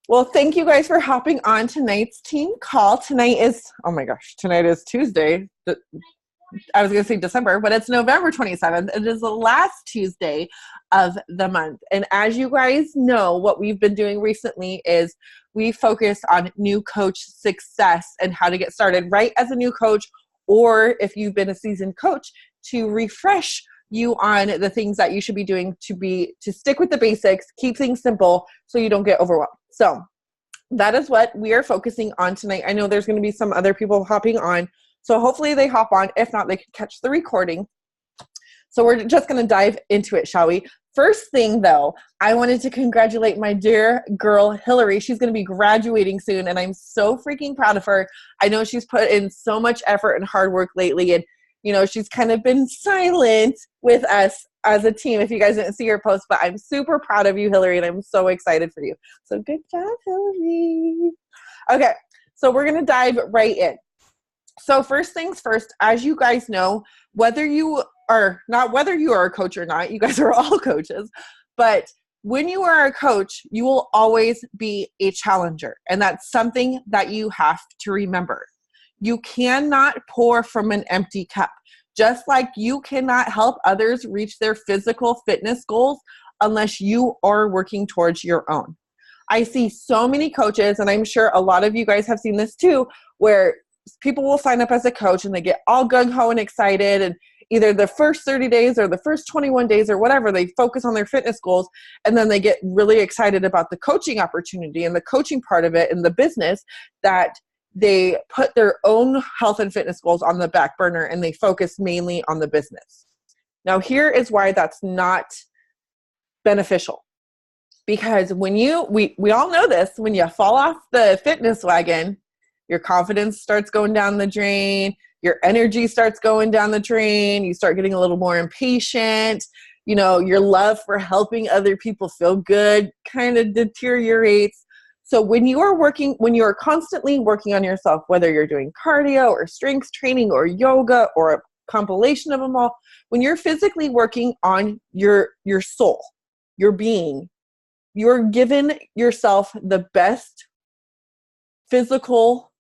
Well, thank you guys for hopping on tonight's team call. Tonight is Tuesday. I was going to say December, but it's November 27th. It is the last Tuesday of the month. And as you guys know, what we've been doing recently is we focus on new coach success and how to get started right as a new coach, or if you've been a seasoned coach, to refresh you on the things that you should be doing to stick with the basics, keep things simple so you don't get overwhelmed. So that is what we are focusing on tonight. I know there's going to be some other people hopping on, so hopefully they hop on. If not, they can catch the recording. So we're just going to dive into it, shall we? First thing, though, I wanted to congratulate my dear girl, Hillary. She's going to be graduating soon, and I'm so freaking proud of her. I know she's put in so much effort and hard work lately, and she's kind of been silent with us as a team, if you guys didn't see her post, but I'm super proud of you, Hillary, and I'm so excited for you. So good job, Hillary. Okay, so we're going to dive right in. So first things first, as you guys know, whether you are a coach or not, you guys are all coaches, but when you are a coach, you will always be a challenger, and that's something that you have to remember. You cannot pour from an empty cup. Just like you cannot help others reach their physical fitness goals unless you are working towards your own. I see so many coaches, and I'm sure a lot of you guys have seen this too, where people will sign up as a coach and they get all gung-ho and excited, and either the first 30 days or the first 21 days or whatever, they focus on their fitness goals, and then they get really excited about the coaching opportunity and the coaching part of it and the business, that they put their own health and fitness goals on the back burner and they focus mainly on the business. Now, here is why that's not beneficial. Because when we all know this, when you fall off the fitness wagon, your confidence starts going down the drain, your energy starts going down the drain, you start getting a little more impatient, your love for helping other people feel good kind of deteriorates. So when you are constantly working on yourself, whether you're doing cardio or strength training or yoga or a compilation of them all, when you're physically working on your soul, your being, you're giving yourself the best physical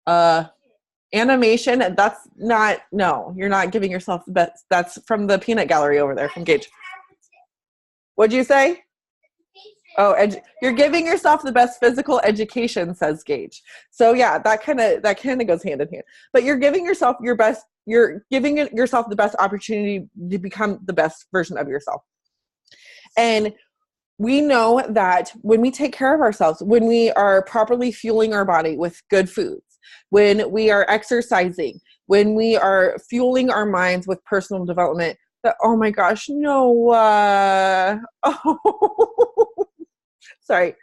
animation. And you're not giving yourself the best. That's from the peanut gallery over there from Gage. What'd you say? Oh, you're giving yourself the best physical education, says Gage. So yeah, that kind of goes hand in hand. But you're giving yourself the best opportunity to become the best version of yourself. And we know that when we take care of ourselves, when we are properly fueling our body with good foods, when we are exercising, when we are fueling our minds with personal development, that, oh my gosh, Noah. Sorry.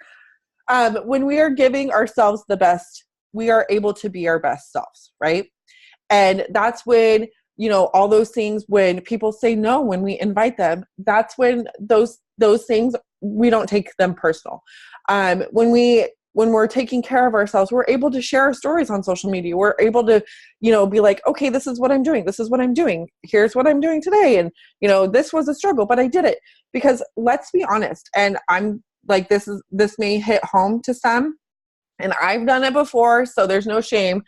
When we are giving ourselves the best, we are able to be our best selves, right? And that's when, all those things, when people say no, when we invite them, that's when those things, we don't take them personal. When we're taking care of ourselves, we're able to share our stories on social media. We're able to, be like, okay, this is what I'm doing. This is what I'm doing. Here's what I'm doing today. And, this was a struggle, but I did it. Because let's be honest, and I'm like, this may hit home to some, and I've done it before, so there's no shame,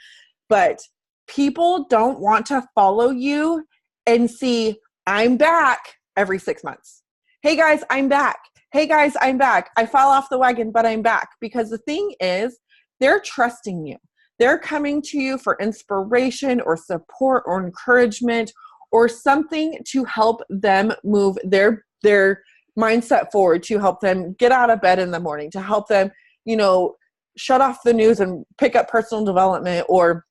but people don't want to follow you and see, I'm back every 6 months. Hey guys, I'm back. Hey guys, I'm back. I fell off the wagon, but I'm back. Because the thing is, they're trusting you. They're coming to you for inspiration or support or encouragement or something to help them move their mindset forward, to help them get out of bed in the morning, to help them, shut off the news and pick up personal development, or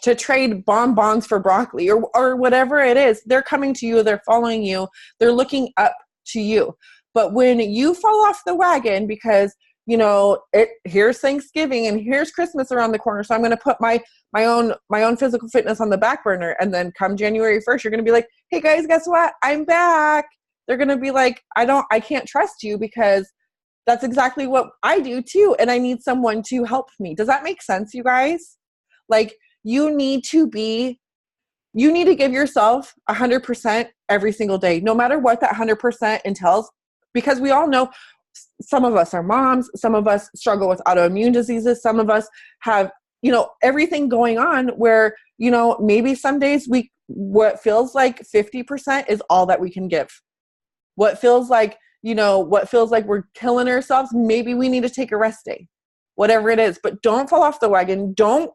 to trade bonbons for broccoli, or whatever it is. They're coming to you, they're following you, they're looking up to you. But when you fall off the wagon because, here's Thanksgiving and here's Christmas around the corner, so I'm going to put my own physical fitness on the back burner, and then come January 1st, you're going to be like, hey guys, guess what? I'm back. They're going to be like, I can't trust you, because that's exactly what I do too. And I need someone to help me. Does that make sense, you guys? Like, you need to give yourself 100% every single day, no matter what that 100% entails, because we all know some of us are moms. Some of us struggle with autoimmune diseases. Some of us have, everything going on where, maybe some days what feels like 50% is all that we can give. What feels like we're killing ourselves, maybe we need to take a rest day, whatever it is. But don't fall off the wagon. Don't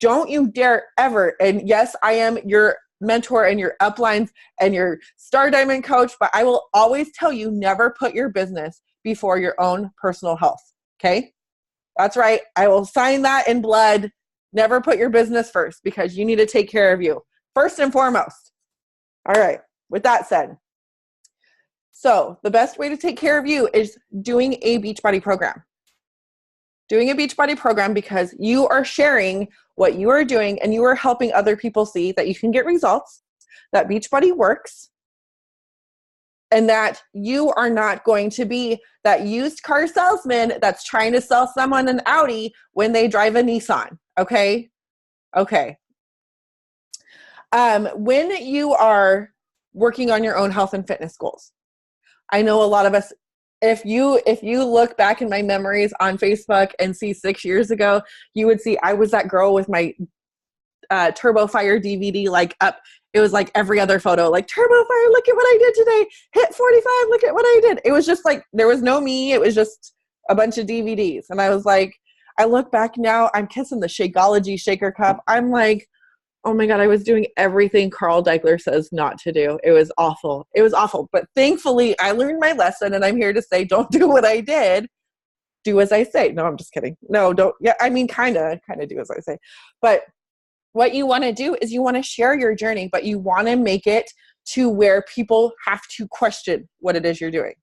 you dare ever. And yes, I am your mentor and your uplines and your Star Diamond coach, but I will always tell you, never put your business before your own personal health. Okay? That's right. I will sign that in blood. Never put your business first, because you need to take care of you first and foremost. All right. With that said, so the best way to take care of you is doing a Beachbody program. Doing a Beachbody program, because you are sharing what you are doing and you are helping other people see that you can get results, that Beachbody works, and that you are not going to be that used car salesman that's trying to sell someone an Audi when they drive a Nissan. Okay? Okay. When you are working on your own health and fitness goals, I know a lot of us, if you look back in my memories on Facebook and see 6 years ago, you would see I was that girl with my Turbo Fire DVD, up. It was like every other photo, like Turbo Fire, look at what I did today. Hit 45, look at what I did. It was just like, there was no me. It was just a bunch of DVDs. And I was like, I look back now, I'm kissing the Shakeology shaker cup. I'm like, oh my God, I was doing everything Carl Deichler says not to do. It was awful. It was awful. But thankfully, I learned my lesson, and I'm here to say, don't do what I did. Do as I say. No, I'm just kidding. No, don't. Yeah, I mean, kind of do as I say. But what you want to do is you want to share your journey, but you want to make it to where people have to question what it is you're doing.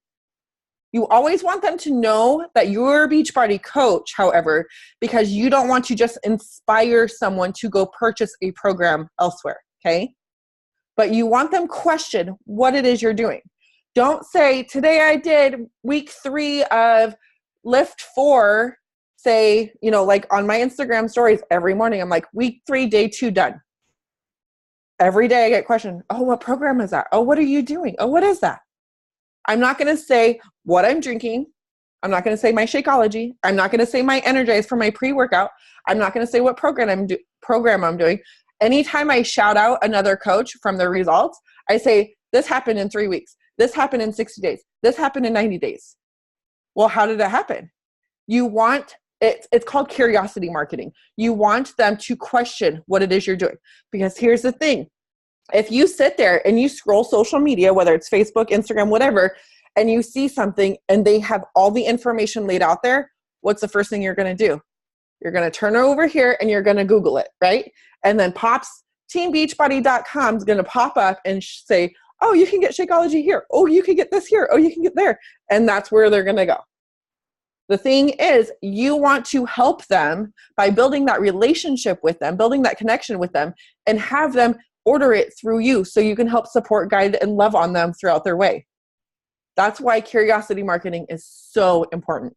You always want them to know that you're a Beachbody coach, however, because you don't want to just inspire someone to go purchase a program elsewhere, okay? But you want them question what it is you're doing. Don't say, today I did week 3 of lift 4, say, like on my Instagram stories every morning, I'm like, week 3, day 2 done. Every day I get questioned, oh, what program is that? Oh, what are you doing? Oh, what is that? I'm not going to say what I'm drinking. I'm not going to say my Shakeology. I'm not going to say my Energize for my pre-workout. I'm not going to say what program I'm doing. Anytime I shout out another coach from the results, I say, this happened in 3 weeks. This happened in 60 days. This happened in 90 days. Well, how did it happen? You want, it's called curiosity marketing. You want them to question what it is you're doing. Because here's the thing. If you sit there and you scroll social media, whether it's Facebook, Instagram, whatever, and you see something and they have all the information laid out there, what's the first thing you're going to do? You're going to turn over here and you're going to Google it, right? And then teambeachbody.com is going to pop up and say, oh, you can get Shakeology here. Oh, you can get this here. Oh, you can get there. And that's where they're going to go. The thing is, you want to help them by building that relationship with them, building that connection with them, and have them order it through you so you can help support, guide, and love on them throughout their way. That's why curiosity marketing is so important.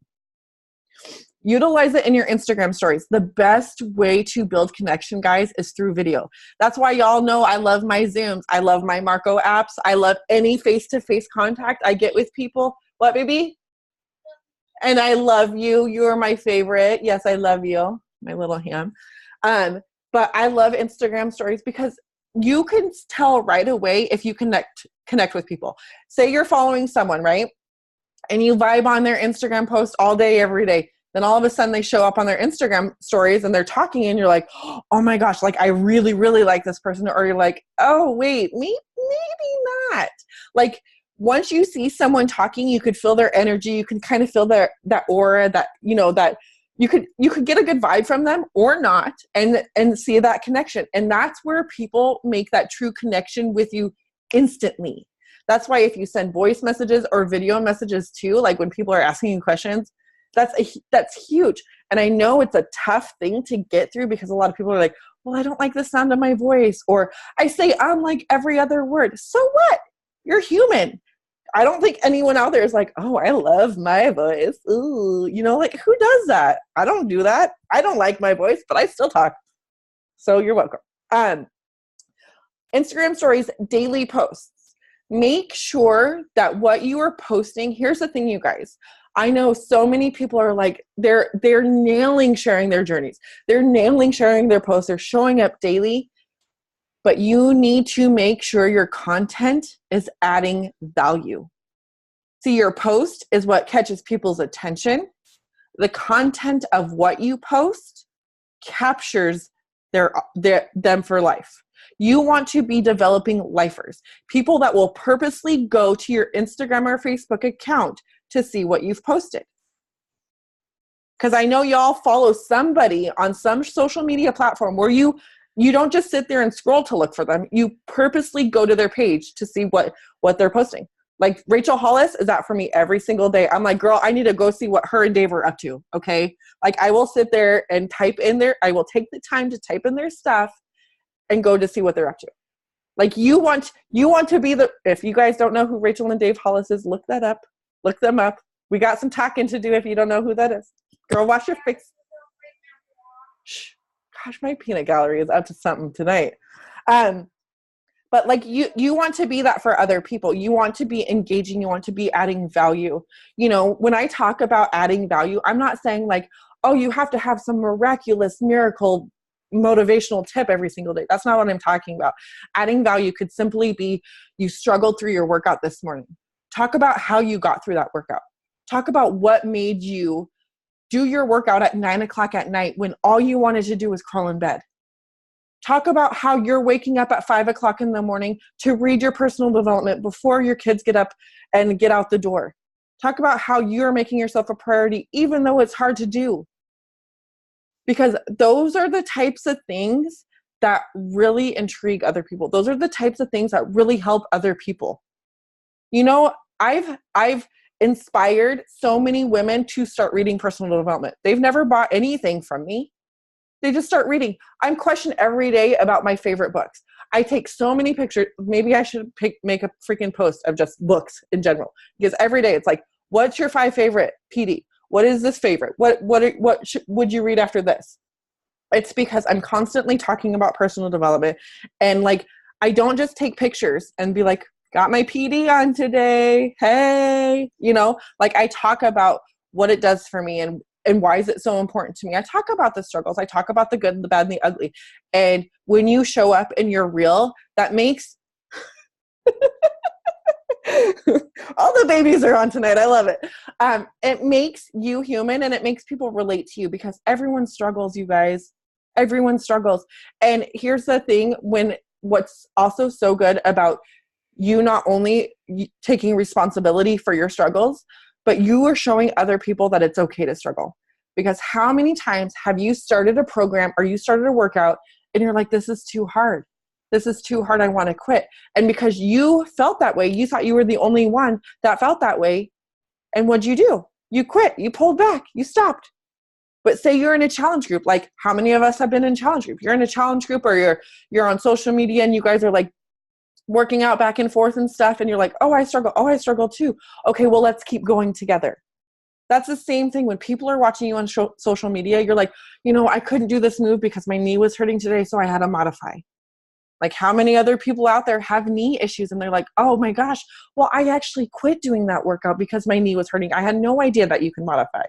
Utilize it in your Instagram stories. The best way to build connection, guys, is through video. That's why y'all know I love my Zooms. I love my Marco apps. I love any face-to-face contact I get with people. What, baby? And I love you. You are my favorite. Yes, I love you, my little ham. But I love Instagram stories because you can tell right away if you connect with people. Say you're following someone, right? And you vibe on their Instagram post all day, every day. Then all of a sudden they show up on their Instagram stories and they're talking and you're like, oh my gosh, like I really, really like this person. Or you're like, oh wait, maybe not. Like once you see someone talking, you could feel their energy. You can kind of feel that aura, that, that you could get a good vibe from them or not, and see that connection. And that's where people make that true connection with you instantly. That's why if you send voice messages or video messages too, like when people are asking you questions, that's huge. And I know it's a tough thing to get through because a lot of people are like, well, I don't like the sound of my voice, or I say like every other word. So what? You're human. I don't think anyone out there is like, oh, I love my voice. Ooh, like who does that? I don't do that. I don't like my voice, but I still talk. So you're welcome. Instagram stories, daily posts. Make sure that what you are posting, here's the thing, you guys. I know so many people are like, they're nailing sharing their journeys. They're nailing sharing their posts. They're showing up daily. But you need to make sure your content is adding value. See, your post is what catches people's attention. The content of what you post captures them for life. You want to be developing lifers, people that will purposely go to your Instagram or Facebook account to see what you've posted. Because I know y'all follow somebody on some social media platform where you don't just sit there and scroll to look for them. You purposely go to their page to see what they're posting. Like Rachel Hollis is that for me every single day. I'm like, girl, I need to go see what her and Dave are up to. Okay. Like I will sit there and type in I will take the time to type in their stuff and go to see what they're up to. Like you want to be if you guys don't know who Rachel and Dave Hollis is, look that up, look them up. We got some talking to do if you don't know who that is. Girl, wash your face. Shh. Gosh, my peanut gallery is up to something tonight. But like you want to be that for other people. You want to be engaging. You want to be adding value. You know, when I talk about adding value, I'm not saying like, oh, you have to have some miraculous miracle motivational tip every single day. That's not what I'm talking about. Adding value could simply be you struggled through your workout this morning. Talk about how you got through that workout. Talk about what made you do your workout at 9:00 at night when all you wanted to do was crawl in bed. Talk about how you're waking up at 5:00 in the morning to read your personal development before your kids get up and get out the door. Talk about how you're making yourself a priority, even though it's hard to do. Because those are the types of things that really intrigue other people. Those are the types of things that really help other people. You know, I've inspired so many women to start reading personal development. They've never bought anything from me. They just start reading. I'm questioned every day about my favorite books. I take so many pictures. Maybe I should make a freaking post of just books in general. Because every day it's like, what's your 5 favorite PD? What is this favorite? What would you read after this? It's because I'm constantly talking about personal development. And like, I don't just take pictures and be like, got my PD on today. Hey, you know, like I talk about what it does for me and why is it so important to me. I talk about the struggles. I talk about the good, the bad, and the ugly. And when you show up and you're real, that makes all the babies are on tonight. I love it. It makes you human and it makes people relate to you because everyone struggles, you guys. Everyone struggles. And here's the thing, what's also so good about you not only taking responsibility for your struggles, but you are showing other people that it's okay to struggle. Because how many times have you started a program or you started a workout and you're like, this is too hard. This is too hard. I want to quit. And because you felt that way, you thought you were the only one that felt that way. And what'd you do? You quit. You pulled back. You stopped. But say you're in a challenge group. Like how many of us have been in a challenge group? You're in a challenge group or you're on social media and you guys are like working out back and forth and stuff. And you're like, oh, I struggle. Oh, I struggle too. Okay, well, let's keep going together. That's the same thing when people are watching you on social media. You're like, you know, I couldn't do this move because my knee was hurting today, so I had to modify. Like how many other people out there have knee issues and they're like, oh my gosh, well, I actually quit doing that workout because my knee was hurting. I had no idea that you can modify.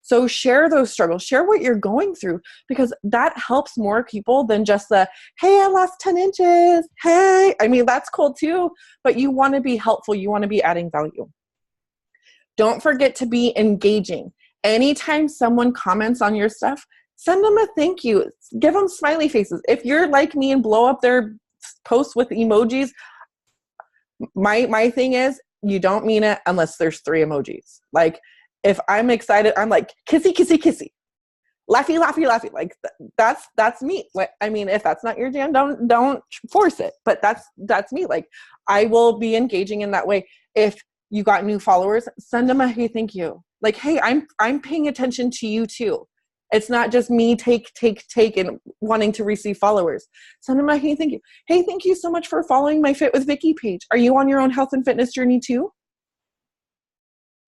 So share those struggles, share what you're going through because that helps more people than just the, hey, I lost 10 inches. Hey, I mean, that's cool too, but you want to be helpful. You want to be adding value. Don't forget to be engaging. Anytime someone comments on your stuff, send them a thank you. Give them smiley faces. If you're like me and blow up their posts with emojis, my thing is you don't mean it unless there's 3 emojis. Like if I'm excited, I'm like kissy, kissy, kissy, laughy, laughy, laughy. Like that's me. Like, I mean, if that's not your jam, don't force it. But that's me. Like I will be engaging in that way. If you got new followers, send them a hey, thank you. Like, hey, I'm paying attention to you too. It's not just me take and wanting to receive followers. Send them a hey, thank you. Hey, thank you so much for following my Fit with Vicki page. Are you on your own health and fitness journey too?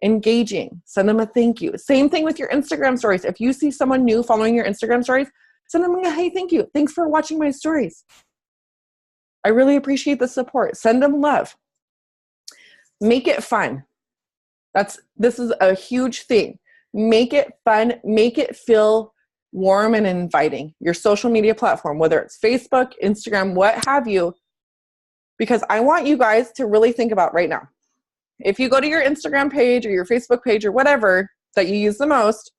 Engaging. Send them a thank you. Same thing with your Instagram stories. If you see someone new following your Instagram stories, send them a hey, thank you. Thanks for watching my stories. I really appreciate the support. Send them love. Make it fun. This is a huge thing. Make it fun, make it feel warm and inviting. Your social media platform, whether it's Facebook, Instagram, what have you, because I want you guys to really think about right now. If you go to your Instagram page or your Facebook page or whatever that you use the most,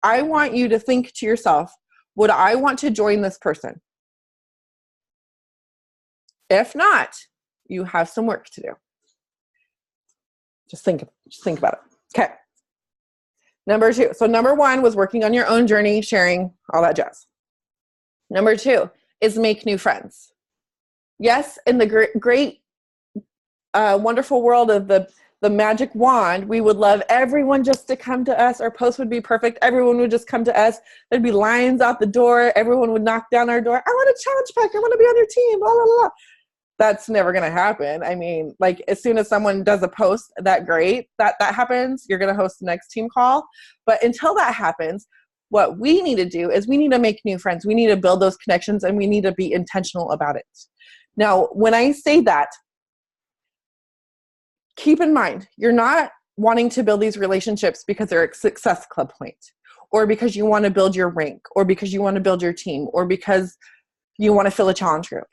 I want you to think to yourself, would I want to join this person? If not, you have some work to do. Just think about it. Okay. Number 2. So number 1 was working on your own journey, sharing, all that jazz. Number 2 is make new friends. Yes, in the great wonderful world of the magic wand, we would love everyone just to come to us. Our post would be perfect. Everyone would just come to us. There'd be lines out the door. Everyone would knock down our door. I want a challenge pack. I want to be on your team. Blah, blah, blah. That's never going to happen. I mean, like as soon as someone does a post that happens, you're going to host the next team call. But until that happens, what we need to do is we need to make new friends. We need to build those connections and we need to be intentional about it. Now, when I say that, keep in mind, you're not wanting to build these relationships because they're a success club point, or because you want to build your rank, or because you want to build your team, or because you want to fill a challenge group.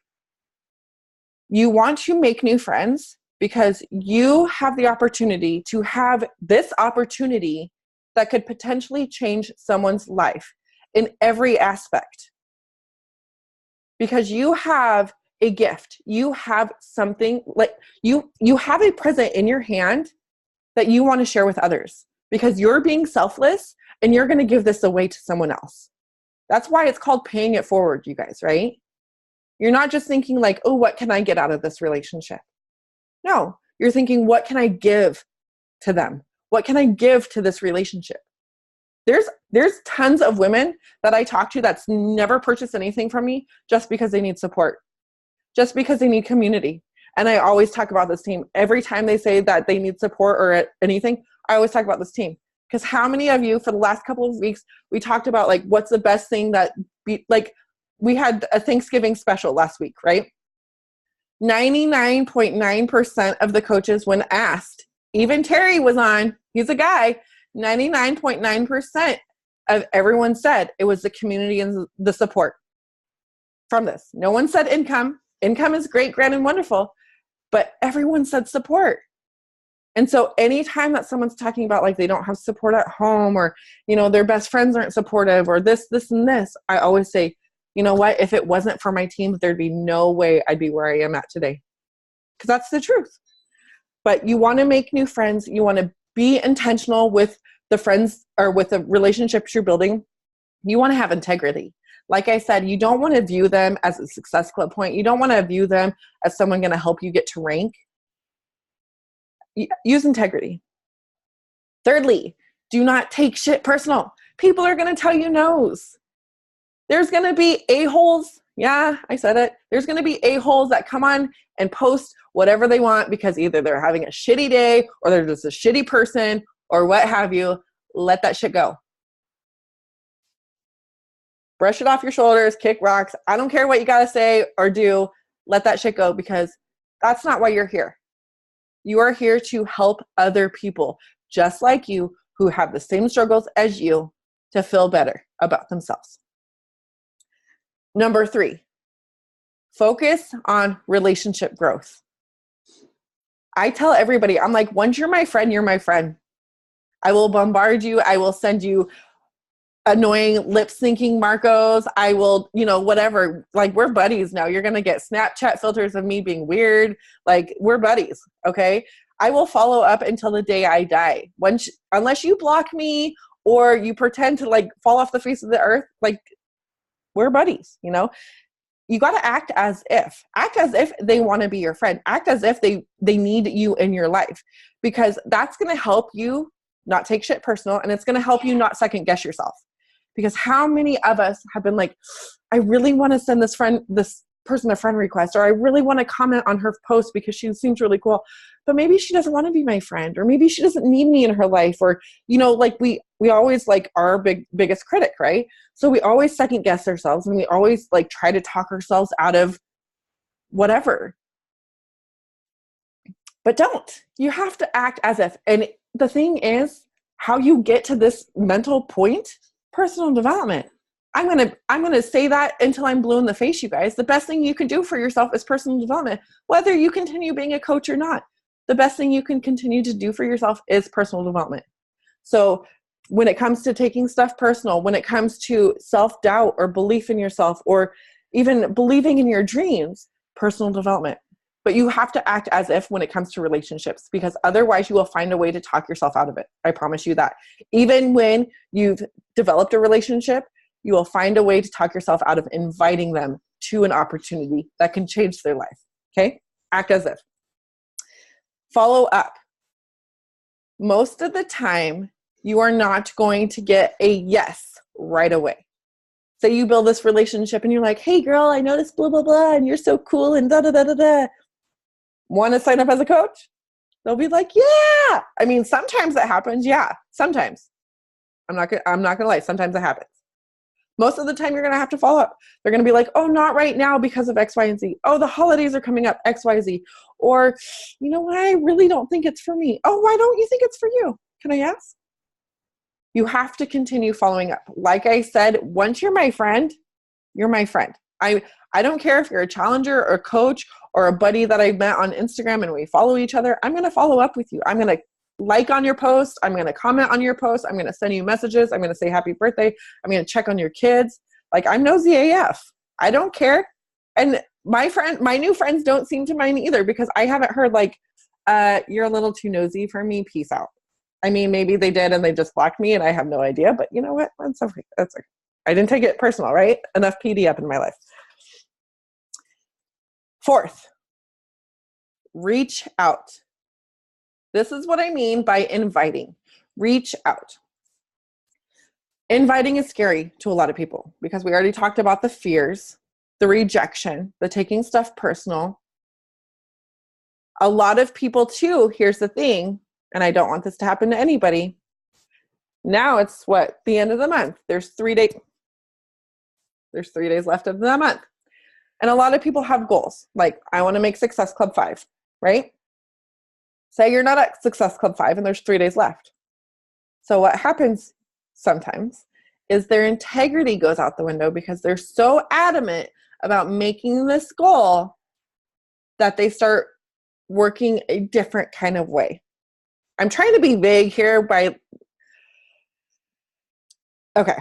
You want to make new friends because you have the opportunity to have this opportunity that could potentially change someone's life in every aspect. Because you have a gift. You have something like you have a present in your hand that you want to share with others because you're being selfless and you're going to give this away to someone else. That's why it's called paying it forward, you guys, right? You're not just thinking like, oh, what can I get out of this relationship? No, you're thinking, what can I give to them? What can I give to this relationship? There's tons of women that I talk to that's never purchased anything from me just because they need support, just because they need community. And I always talk about this team. Every time they say that they need support or anything, I always talk about this team. Because how many of you for the last couple of weeks, we talked about like, what's the best thing we had a Thanksgiving special last week, right? 99.9% of the coaches, when asked, even Terry was on, he's a guy, 99.9% of everyone said it was the community and the support from this. No one said income. Income is great, grand, and wonderful, but everyone said support. And so anytime that someone's talking about like they don't have support at home or, you know, their best friends aren't supportive or this, and this, I always say, you know what, if it wasn't for my team, there'd be no way I'd be where I am at today. Because that's the truth. But you want to make new friends. You want to be intentional with the friends or with the relationships you're building. You want to have integrity. Like I said, you don't want to view them as a success club point. You don't want to view them as someone going to help you get to rank. Use integrity. Thirdly, do not take shit personal. People are going to tell you no's. There's going to be a-holes. Yeah, I said it. There's going to be a-holes that come on and post whatever they want because either they're having a shitty day or they're just a shitty person or what have you. Let that shit go. Brush it off your shoulders, kick rocks. I don't care what you got to say or do. Let that shit go because that's not why you're here. You are here to help other people just like you who have the same struggles as you to feel better about themselves. Number 3, focus on relationship growth. I tell everybody, I'm like, once you're my friend, you're my friend. I will bombard you. I will send you annoying lip syncing Marcos. I will, whatever. Like, we're buddies now. You're going to get Snapchat filters of me being weird. Like, we're buddies. Okay. I will follow up until the day I die. Unless you block me or you pretend to like fall off the face of the earth, like, we're buddies, You got to act as if they want to be your friend. Act as if they need you in your life, because that's going to help you not take shit personal, and it's going to help you not second guess yourself. Because how many of us have been like, I really want to send this person a friend request, or I really want to comment on her post because she seems really cool, but maybe she doesn't want to be my friend, or maybe she doesn't need me in her life, or like we always like our biggest critic, right? So we always second guess ourselves, and we always like try to talk ourselves out of whatever. But don't. You have to act as if, and the thing is, how you get to this mental point, personal development. I'm gonna say that until I'm blue in the face, you guys. The best thing you can do for yourself is personal development, whether you continue being a coach or not. The best thing you can continue to do for yourself is personal development. So when it comes to taking stuff personal, when it comes to self-doubt or belief in yourself, or even believing in your dreams, personal development. But you have to act as if when it comes to relationships, because otherwise you will find a way to talk yourself out of it. I promise you that. Even when you've developed a relationship, you will find a way to talk yourself out of inviting them to an opportunity that can change their life. Okay? Act as if. Follow up. Most of the time, you are not going to get a yes right away. Say you build this relationship and you're like, hey girl, I noticed blah, blah, blah, and you're so cool and da, da, da, da, da. Want to sign up as a coach? They'll be like, yeah. I mean, sometimes it happens. Yeah, sometimes. I'm not gonna lie. Sometimes it happens. Most of the time, you're going to have to follow up. They're going to be like, oh, not right now because of X, Y, and Z. Oh, the holidays are coming up, X, Y, Z. Or, you know what? I really don't think it's for me. Oh, why don't you think it's for you? Can I ask? You have to continue following up. Like I said, once you're my friend, you're my friend. I don't care if you're a challenger or a coach or a buddy that I met on Instagram and we follow each other. I'm going to follow up with you. I'm going to like on your post. I'm going to comment on your post. I'm going to send you messages. I'm going to say happy birthday. I'm going to check on your kids. Like, I'm nosy AF. I don't care. And my new friends don't seem to mind either, because I haven't heard like, you're a little too nosy for me. Peace out. I mean, maybe they did and they just blocked me and I have no idea, but you know what? That's okay. That's okay. I didn't take it personal, right? Enough PD up in my life. Fourth, reach out. This is what I mean by inviting. Reach out. Inviting is scary to a lot of people because we already talked about the fears, the rejection, the taking stuff personal. A lot of people too, here's the thing, and I don't want this to happen to anybody. Now it's the end of the month. There's 3 days left of the month. And a lot of people have goals. Like, I want to make Success Club 5, right? Say you're not at Success Club 5 and there's 3 days left. So what happens sometimes is their integrity goes out the window because they're so adamant about making this goal that they start working a different kind of way. I'm trying to be vague here okay.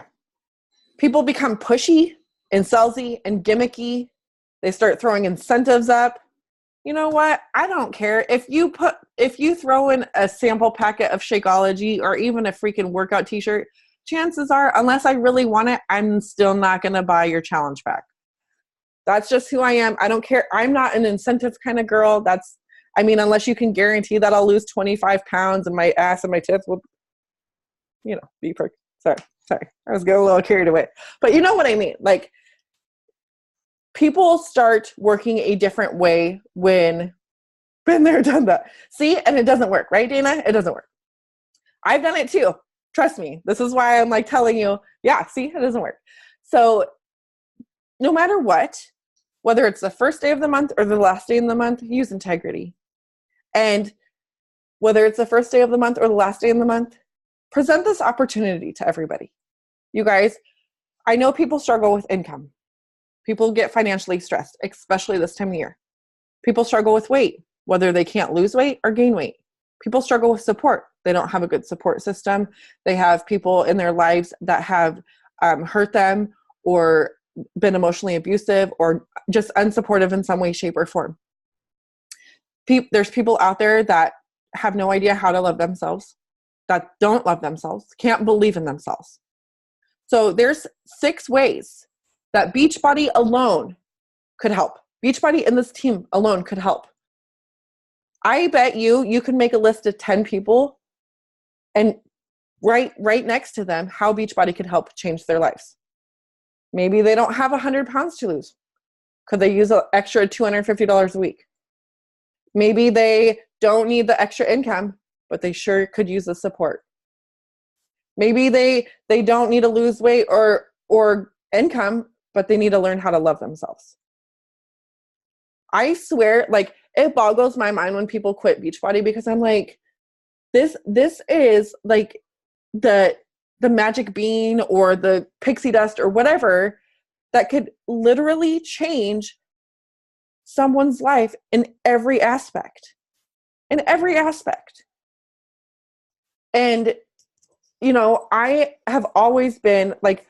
People become pushy and salesy and gimmicky. They start throwing incentives up. You know what? I don't care. If you throw in a sample packet of Shakeology or even a freaking workout t-shirt, chances are, unless I really want it, I'm still not going to buy your challenge pack. That's just who I am. I don't care. I'm not an incentive kind of girl. Unless you can guarantee that I'll lose 25 pounds and my ass and my tits will, be perfect. Sorry. I was getting a little carried away. But you know what I mean? Like, people start working a different way when been there, done that. See? And it doesn't work, right, Dana? It doesn't work. I've done it too. Trust me. This is why I'm like telling you, yeah, see, it doesn't work. So no matter what, whether it's the first day of the month or the last day of the month, use integrity. And whether it's the first day of the month or the last day of the month, present this opportunity to everybody. You guys, I know people struggle with income. People get financially stressed, especially this time of year. People struggle with weight, whether they can't lose weight or gain weight. People struggle with support. They don't have a good support system. They have people in their lives that have hurt them or been emotionally abusive or just unsupportive in some way, shape, or form. There's people out there that have no idea how to love themselves, that don't love themselves, can't believe in themselves. So there's 6 ways that Beachbody alone could help. Beachbody and this team alone could help. I bet you can make a list of 10 people and right next to them how Beachbody could help change their lives. Maybe they don't have 100 pounds to lose. Could they use an extra $250 a week? Maybe they don't need the extra income, but they sure could use the support. Maybe they don't need to lose weight or income, but they need to learn how to love themselves. I swear, like, it boggles my mind when people quit Beachbody because I'm like, This is like the magic bean or the pixie dust or whatever that could literally change someone's life in every aspect. In every aspect. And, you know, I have always been like,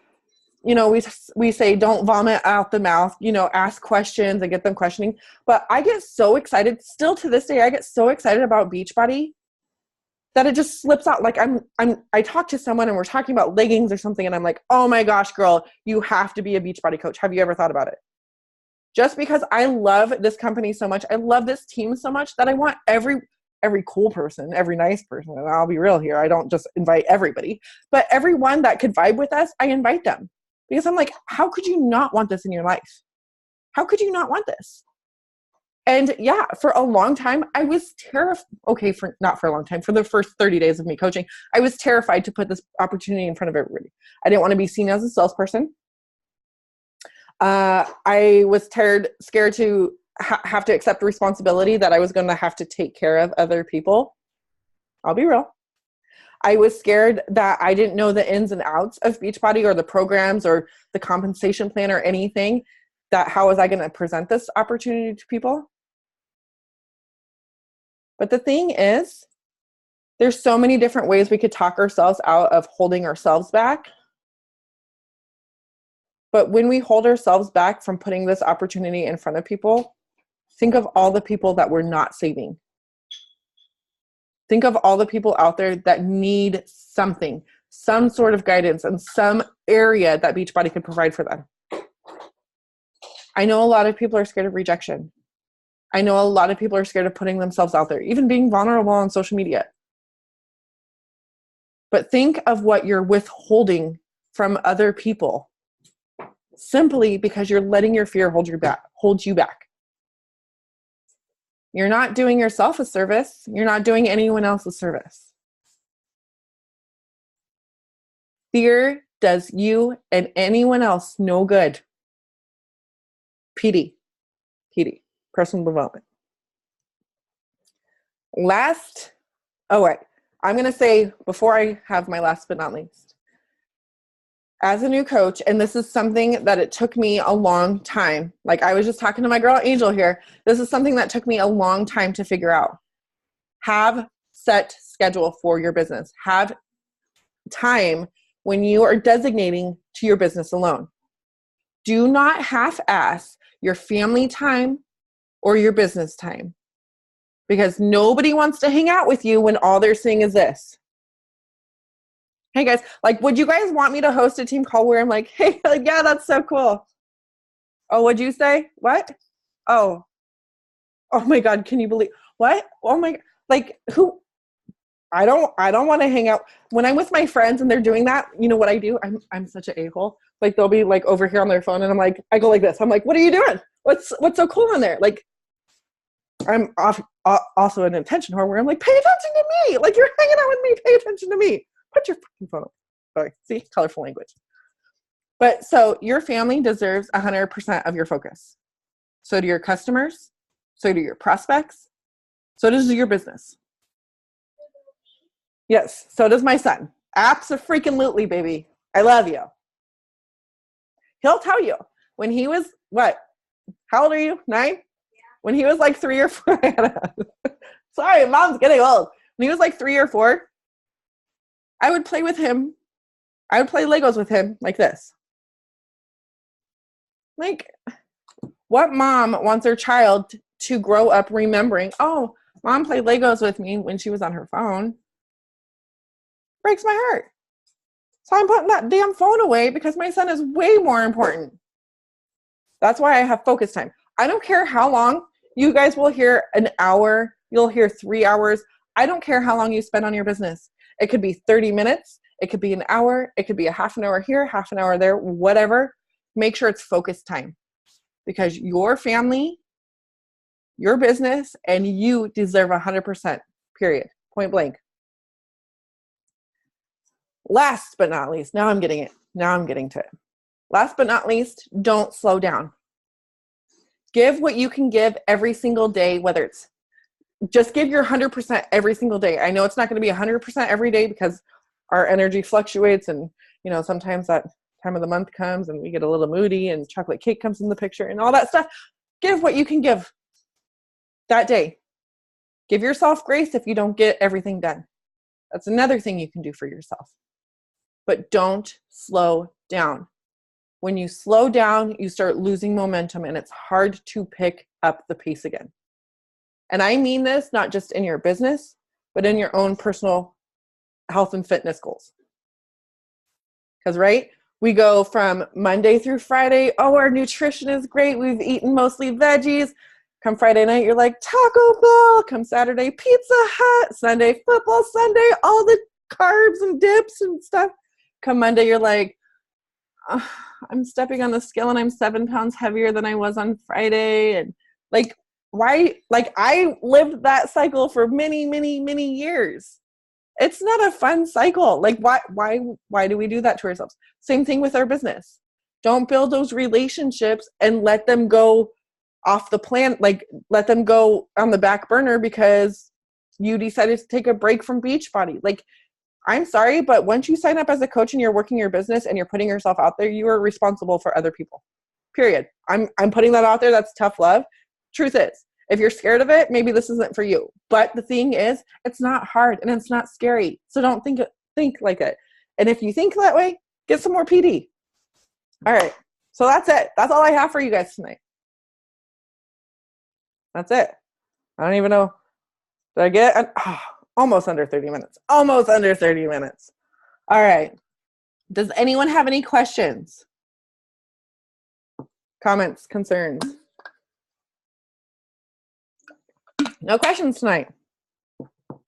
you know, we say don't vomit out the mouth, you know, ask questions and get them questioning. But I get so excited, still to this day, I get so excited about Beachbody that it just slips out. Like I talk to someone and we're talking about leggings or something, and I'm like, oh my gosh, girl, you have to be a Beachbody coach. Have you ever thought about it? Just because I love this company so much, I love this team so much that I want every cool person, every nice person, and I'll be real here, I don't just invite everybody, but everyone that could vibe with us, I invite them. Because I'm like, how could you not want this in your life? How could you not want this? And yeah, for a long time, I was terrified. Okay, not for a long time, for the first 30 days of me coaching, I was terrified to put this opportunity in front of everybody. I didn't want to be seen as a salesperson. I was scared to have to accept responsibility that I was going to have to take care of other people. I'll be real. I was scared that I didn't know the ins and outs of Beachbody or the programs or the compensation plan or anything. That how was I going to present this opportunity to people? But the thing is, there's so many different ways we could talk ourselves out of holding ourselves back. But when we hold ourselves back from putting this opportunity in front of people, think of all the people that we're not saving. Think of all the people out there that need something, some sort of guidance in some area that Beachbody could provide for them. I know a lot of people are scared of rejection. I know a lot of people are scared of putting themselves out there, even being vulnerable on social media. But think of what you're withholding from other people simply because you're letting your fear hold you back. You're not doing yourself a service. You're not doing anyone else a service. Fear does you and anyone else no good. PD, personal development. I'm going to say before I have my last but not least, as a new coach, and this is something that it took me a long time. Like I was just talking to my girl Angel here. This is something that took me a long time to figure out. Have set schedule for your business. Have time when you are designating to your business alone. Do not half-ass your family time or your business time, because nobody wants to hang out with you when all they're seeing is this. Hey guys, like, would you guys want me to host a team call where I'm like, hey, like, yeah, that's so cool. Oh, what'd you say? What? Oh my God, can you believe what? Oh my, like who? I don't want to hang out when I'm with my friends and they're doing that. You know what I do? I'm such an a-hole. Like they'll be like over here on their phone and I'm like, I go like this. I'm like, what are you doing? What's so cool in there? Like I'm also an attention whore where I'm like, pay attention to me. Like you're hanging out with me. Pay attention to me. Put your fucking phone up. Sorry. See, colorful language. But so your family deserves 100% of your focus. So do your customers. So do your prospects. So does your business. Yes. So does my son. Abso-freaking-lutely, baby. I love you. He'll tell you when he was what? How old are you? 9? Yeah. When he was like 3 or 4. Sorry, mom's getting old. When he was like 3 or 4, I would play with him. I would play Legos with him like this. Like, what mom wants her child to grow up remembering, oh, mom played Legos with me when she was on her phone? Breaks my heart. So I'm putting that damn phone away because my son is way more important. That's why I have focus time. I don't care how long. You guys will hear an hour. You'll hear 3 hours. I don't care how long you spend on your business. It could be 30 minutes. It could be an hour. It could be a half an hour here, half an hour there, whatever. Make sure it's focus time because your family, your business, and you deserve 100%, period, point blank. Last but not least, now I'm getting to it. Last but not least, don't slow down. Give what you can give every single day, whether it's just give your 100% every single day. I know it's not going to be 100% every day because our energy fluctuates, and sometimes that time of the month comes and we get a little moody and chocolate cake comes in the picture and all that stuff. Give what you can give that day. Give yourself grace if you don't get everything done. That's another thing you can do for yourself. But don't slow down. When you slow down, you start losing momentum, and it's hard to pick up the pace again. And I mean this not just in your business, but in your own personal health and fitness goals. Because, right, we go from Monday through Friday, oh, our nutrition is great. We've eaten mostly veggies. Come Friday night, you're like, Taco Bell. Come Saturday, Pizza Hut. Sunday, football Sunday, all the carbs and dips and stuff. Come Monday, you're like, oh, I'm stepping on the scale and I'm 7 pounds heavier than I was on Friday. And like, why? Like, I lived that cycle for many, many, many years. It's not a fun cycle. Like, why do we do that to ourselves? Same thing with our business. Don't build those relationships and let them go off the plan. Like, let them go on the back burner because you decided to take a break from Beachbody. Like, I'm sorry, but once you sign up as a coach and you're working your business and you're putting yourself out there, you are responsible for other people. Period. I'm putting that out there. That's tough love. Truth is, if you're scared of it, maybe this isn't for you. But the thing is, it's not hard and it's not scary. So don't think like it. And if you think that way, get some more PD. All right. So that's it. That's all I have for you guys tonight. That's it. I don't even know. Did I get almost under 30 minutes? Almost under 30 minutes. All right. Does anyone have any questions? Comments? Concerns? No questions tonight. All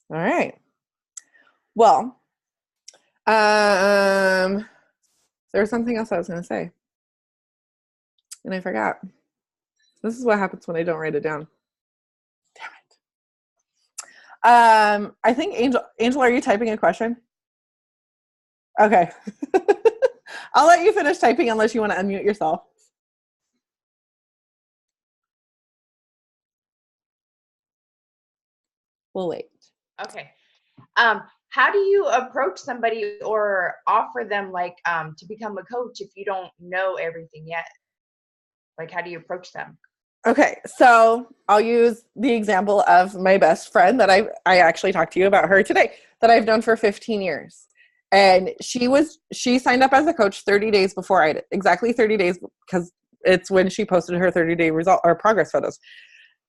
right. Well, there was something else I was going to say, and I forgot. This is what happens when I don't write it down. Damn it. I think Angel, are you typing a question? Okay. I'll let you finish typing unless you want to unmute yourself. We'll wait. Okay. How do you approach somebody or offer them to become a coach if you don't know everything yet? Like, how do you approach them? Okay, so I'll use the example of my best friend that I actually talked to you about her today, that I've known for 15 years. And she signed up as a coach 30 days before I did. Exactly 30 days, because it's when she posted her 30-day result or progress photos.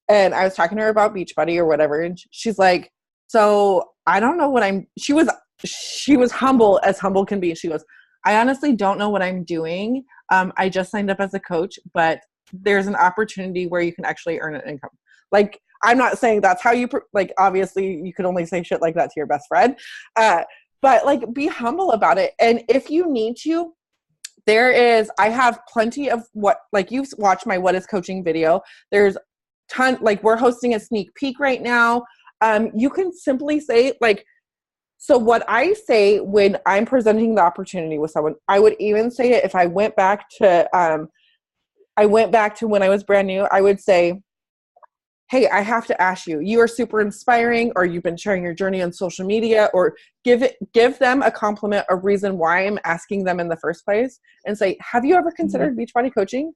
And I was talking to her about Beachbody or whatever, and she's like, so I don't know what she was humble as humble can be. She goes, I honestly don't know what I'm doing. I just signed up as a coach, but there's an opportunity where you can actually earn an income. Like, I'm not saying that's how you, obviously you could only say shit like that to your best friend. But like, be humble about it. And if you need to, I have plenty of you've watched my What is Coaching video. There's we're hosting a sneak peek right now. You can simply say so what I say when I'm presenting the opportunity with someone, I would even say it if I went back to when I was brand new, I would say, hey, I have to ask you, you are super inspiring, or you've been sharing your journey on social media, or give them a compliment, a reason why I'm asking them in the first place, and say, have you ever considered Beachbody coaching?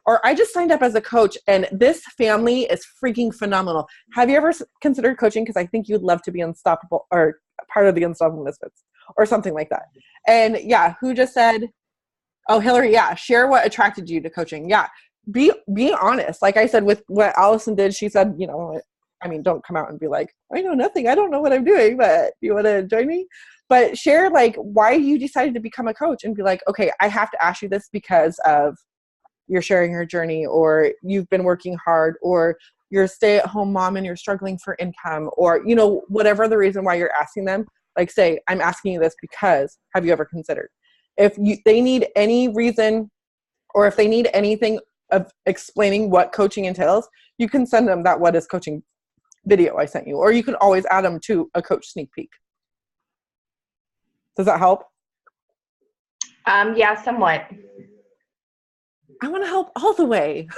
Or I just signed up as a coach and this family is freaking phenomenal. Have you ever considered coaching? Because I think you'd love to be unstoppable or part of the Unstoppable Misfits or something like that. And yeah, who just said, oh, Hillary, yeah, share what attracted you to coaching. Yeah, be honest. Like I said, with what Allison did, she said, don't come out and be like, I know nothing. I don't know what I'm doing, but do you want to join me? But share why you decided to become a coach and be like, okay, I have to ask you this because of you're sharing your journey, or you've been working hard, or you're a stay-at-home mom and you're struggling for income, or whatever the reason why you're asking them. Say, I'm asking you this because have you ever considered? If they need any reason, or if they need anything of explaining what coaching entails, you can send them that What is Coaching video I sent you, or you can always add them to a coach sneak peek. Does that help? Yeah, somewhat. I want to help all the way.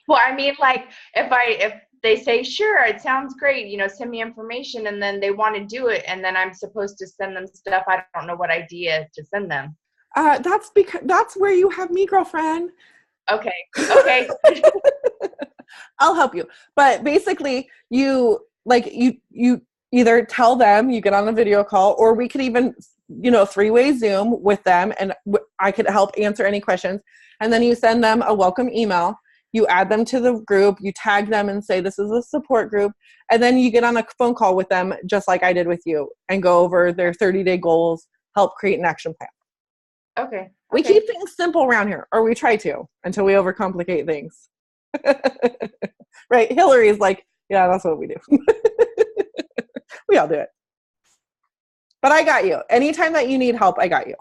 Well, I mean, like if they say, sure, it sounds great, you know, send me information, and then they want to do it, and then I'm supposed to send them stuff. I don't know what idea to send them. That's where you have me, girlfriend. Okay. Okay. I'll help you. But basically, you either tell them, you get on a video call, or we could even, three-way Zoom with them, and I could help answer any questions. And then you send them a welcome email. You add them to the group. You tag them and say, this is a support group. And then you get on a phone call with them, just like I did with you, and go over their 30-day goals, help create an action plan. Okay. We keep things simple around here, or we try to, until we overcomplicate things. Right? Hillary's like, yeah, that's what we do. We all do it. But I got you. Anytime that you need help, I got you.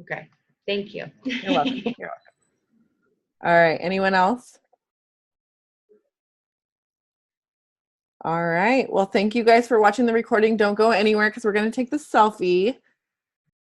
Okay. Thank you. You're welcome. You're welcome. All right. Anyone else? All right. Well, thank you guys for watching the recording. Don't go anywhere because we're going to take the selfie.